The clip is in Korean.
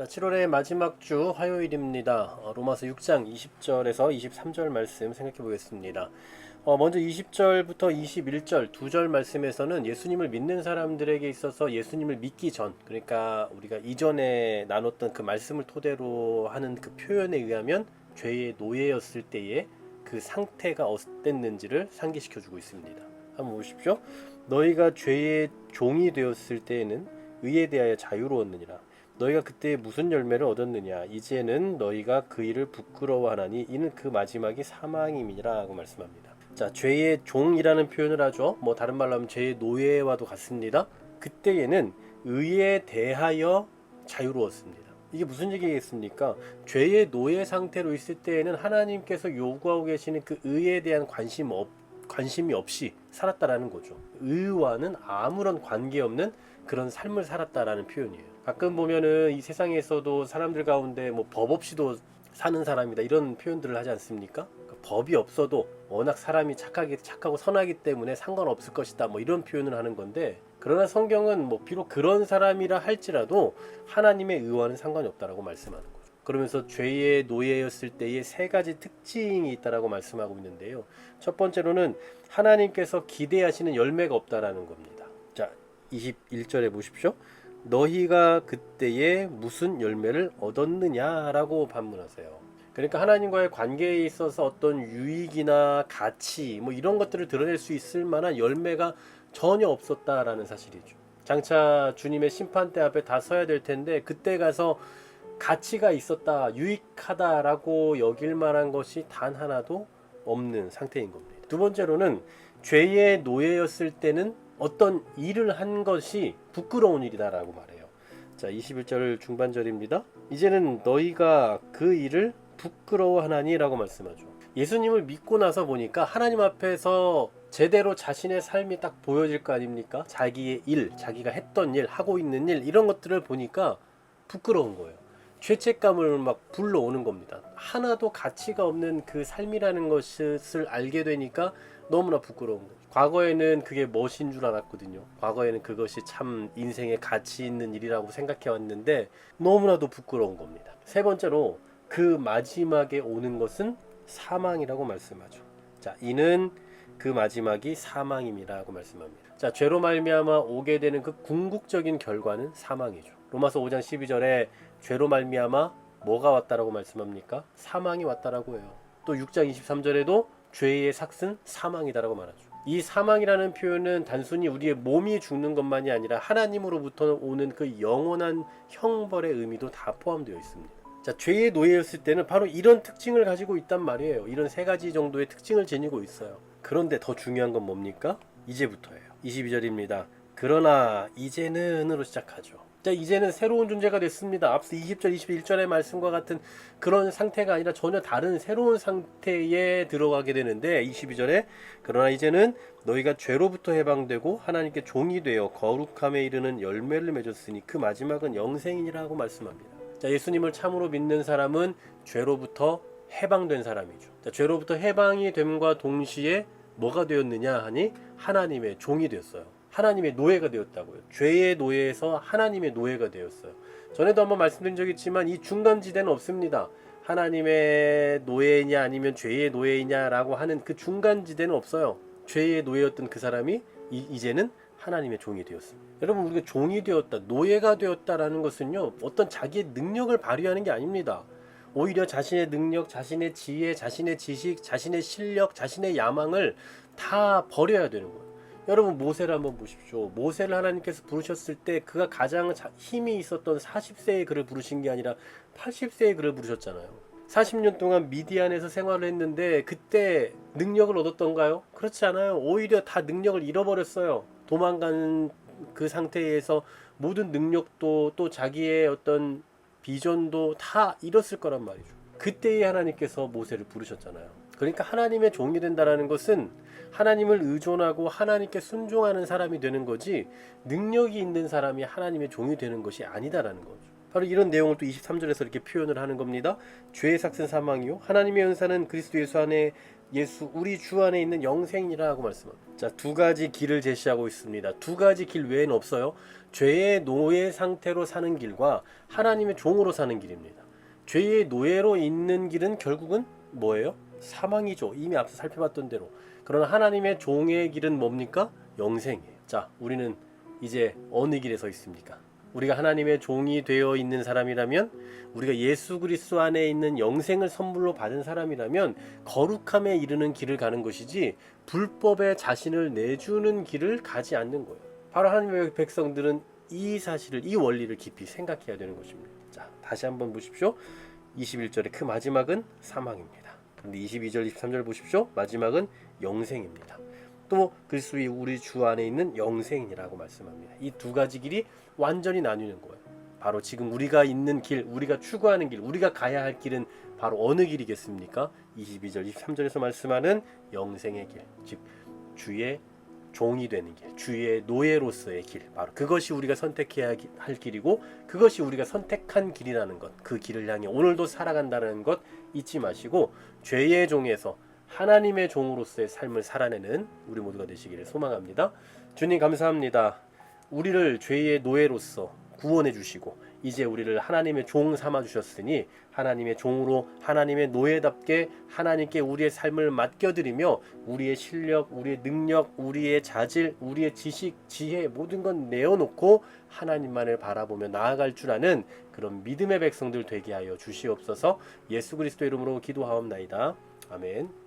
자, 7월의 마지막 주 화요일입니다. 로마서 6장 20절에서 23절 말씀 생각해 보겠습니다. 먼저 20절부터 21절 두 절 말씀에서는 예수님을 믿는 사람들에게 있어서 예수님을 믿기 전, 그러니까 우리가 이전에 나눴던 그 말씀을 토대로 하는 그 표현에 의하면 죄의 노예였을 때의 그 상태가 어땠는지를 상기시켜 주고 있습니다. 한번 보십시오. 너희가 죄의 종이 되었을 때에는 의에 대하여 자유로웠느니라. 너희가 그때 무슨 열매를 얻었느냐? 이제는 너희가 그 일을 부끄러워하나니 이는 그 마지막이 사망임이라 하고 말씀합니다. 자, 죄의 종이라는 표현을 하죠. 다른 말로 하면 죄의 노예와도 같습니다. 그때에는 의에 대하여 자유로웠습니다. 이게 무슨 얘기겠습니까? 죄의 노예 상태로 있을 때에는 하나님께서 요구하고 계시는 그 의에 대한 관심이 없이 살았다라는 거죠. 의와는 아무런 관계없는 그런 삶을 살았다라는 표현이에요. 가끔 보면은 이 세상에서도 사람들 가운데 법 없이도 사는 사람이다 이런 표현들을 하지 않습니까? 법이 없어도 워낙 사람이 착하고 선하기 때문에 상관없을 것이다 이런 표현을 하는 건데, 그러나 성경은 비록 그런 사람이라 할지라도 하나님의 의와는 상관이 없다라고 말씀하는 거죠. 그러면서 죄의 노예였을 때의 세 가지 특징이 있다라고 말씀하고 있는데요. 첫 번째로는 하나님께서 기대하시는 열매가 없다라는 겁니다. 자, 21절에 보십시오. 너희가 그때에 무슨 열매를 얻었느냐라고 반문하세요. 그러니까 하나님과의 관계에 있어서 어떤 유익이나 가치 이런 것들을 드러낼 수 있을 만한 열매가 전혀 없었다라는 사실이죠. 장차 주님의 심판대 앞에 다 서야 될 텐데 그때 가서 가치가 있었다, 유익하다라고 여길 만한 것이 단 하나도 없는 상태인 겁니다. 두 번째로는 죄의 노예였을 때는 어떤 일을 한 것이 부끄러운 일이다라고 말해요. 자, 21절 중반절입니다. 이제는 너희가 그 일을 부끄러워하나니라고 말씀하죠. 예수님을 믿고 나서 보니까 하나님 앞에서 제대로 자신의 삶이 딱 보여질 거 아닙니까? 자기의 일, 자기가 했던 일, 하고 있는 일 이런 것들을 보니까 부끄러운 거예요. 죄책감을 막 불러오는 겁니다. 하나도 가치가 없는 그 삶이라는 것을 알게 되니까 너무나 부끄러운 거죠. 과거에는 그게 멋인 줄 알았거든요. 과거에는 그것이 참 인생에 가치 있는 일이라고 생각해 왔는데 너무나도 부끄러운 겁니다. 세 번째로 그 마지막에 오는 것은 사망이라고 말씀하죠. 자, 이는 그 마지막이 사망임이라고 말씀합니다. 자, 죄로 말미암아 오게 되는 그 궁극적인 결과는 사망이죠. 로마서 5장 12절에 죄로 말미암아 뭐가 왔다라고 말씀합니까? 사망이 왔다라고 해요. 또 6장 23절에도 죄의 삭은 사망이다라고 말하죠. 이 사망이라는 표현은 단순히 우리의 몸이 죽는 것만이 아니라 하나님으로부터 오는 그 영원한 형벌의 의미도 다 포함되어 있습니다. 자, 죄의 노예였을 때는 바로 이런 특징을 가지고 있단 말이에요. 이런 세 가지 정도의 특징을 지니고 있어요. 그런데 더 중요한 건 뭡니까? 이제부터예요. 22절입니다. 그러나 이제는으로 시작하죠. 자, 이제는 새로운 존재가 됐습니다. 앞서 20절, 21절의 말씀과 같은 그런 상태가 아니라 전혀 다른 새로운 상태에 들어가게 되는데 22절에 그러나 이제는 너희가 죄로부터 해방되고 하나님께 종이 되어 거룩함에 이르는 열매를 맺었으니 그 마지막은 영생이라고 말씀합니다. 자, 예수님을 참으로 믿는 사람은 죄로부터 해방된 사람이죠. 자, 죄로부터 해방이 됨과 동시에 뭐가 되었느냐 하니 하나님의 종이 되었어요. 하나님의 노예가 되었다고요. 죄의 노예에서 하나님의 노예가 되었어요. 전에도 한번 말씀드린 적이 있지만 이 중간지대는 없습니다. 하나님의 노예이냐 아니면 죄의 노예이냐라고 하는 그 중간지대는 없어요. 죄의 노예였던 그 사람이 이제는 하나님의 종이 되었습니다. 여러분, 우리가 종이 되었다, 노예가 되었다라는 것은요, 어떤 자기의 능력을 발휘하는 게 아닙니다. 오히려 자신의 능력, 자신의 지혜, 자신의 지식, 자신의 실력, 자신의 야망을 다 버려야 되는 거예요. 여러분, 모세를 한번 보십시오. 모세를 하나님께서 부르셨을 때 그가 가장 힘이 있었던 40세의 그를 부르신 게 아니라 80세의 그를 부르셨잖아요. 40년 동안 미디안에서 생활을 했는데 그때 능력을 얻었던가요? 그렇지 않아요. 오히려 다 능력을 잃어버렸어요. 도망가는 그 상태에서 모든 능력도 또 자기의 어떤 비전도 다 잃었을 거란 말이죠. 그때에 하나님께서 모세를 부르셨잖아요. 그러니까 하나님의 종이 된다는 것은 하나님을 의존하고 하나님께 순종하는 사람이 되는 거지, 능력이 있는 사람이 하나님의 종이 되는 것이 아니다라는 거죠. 바로 이런 내용을 또 23절에서 이렇게 표현을 하는 겁니다. 죄의 삭은 사망이요 하나님의 은사는 그리스도 예수 안에 우리 주 안에 있는 영생이라고 말씀합니다. 자, 두 가지 길을 제시하고 있습니다. 두 가지 길 외에는 없어요. 죄의 노예 상태로 사는 길과 하나님의 종으로 사는 길입니다. 죄의 노예로 있는 길은 결국은 뭐예요? 사망이죠. 이미 앞서 살펴봤던 대로. 그러나 하나님의 종의 길은 뭡니까? 영생이에요. 자, 우리는 이제 어느 길에 서 있습니까? 우리가 하나님의 종이 되어 있는 사람이라면, 우리가 예수 그리스도 안에 있는 영생을 선물로 받은 사람이라면 거룩함에 이르는 길을 가는 것이지 불법에 자신을 내주는 길을 가지 않는 거예요. 바로 하나님의 백성들은 이 사실을, 이 원리를 깊이 생각해야 되는 것입니다. 자, 다시 한번 보십시오. 21절의 그 마지막은 사망입니다. 그런데 22절, 23절 보십시오. 마지막은 영생입니다. 또 그리스도의 우리 주 안에 있는 영생이라고 말씀합니다. 이 두 가지 길이 완전히 나뉘는 거예요. 바로 지금 우리가 있는 길, 우리가 추구하는 길, 우리가 가야 할 길은 바로 어느 길이겠습니까? 22절, 23절에서 말씀하는 영생의 길, 즉 주의 종이 되는 길, 주의 노예로서의 길, 바로 그것이 우리가 선택해야 할 길이고 그것이 우리가 선택한 길이라는 것, 그 길을 향해 오늘도 살아간다는 것 잊지 마시고 죄의 종에서 하나님의 종으로서의 삶을 살아내는 우리 모두가 되시기를 소망합니다. 주님 감사합니다. 우리를 죄의 노예로서 구원해 주시고 이제 우리를 하나님의 종 삼아 주셨으니 하나님의 종으로 하나님의 노예답게 하나님께 우리의 삶을 맡겨드리며 우리의 실력, 우리의 능력, 우리의 자질, 우리의 지식, 지혜 모든 건 내어놓고 하나님만을 바라보며 나아갈 줄 아는 그런 믿음의 백성들 되게 하여 주시옵소서. 예수 그리스도 이름으로 기도하옵나이다. 아멘.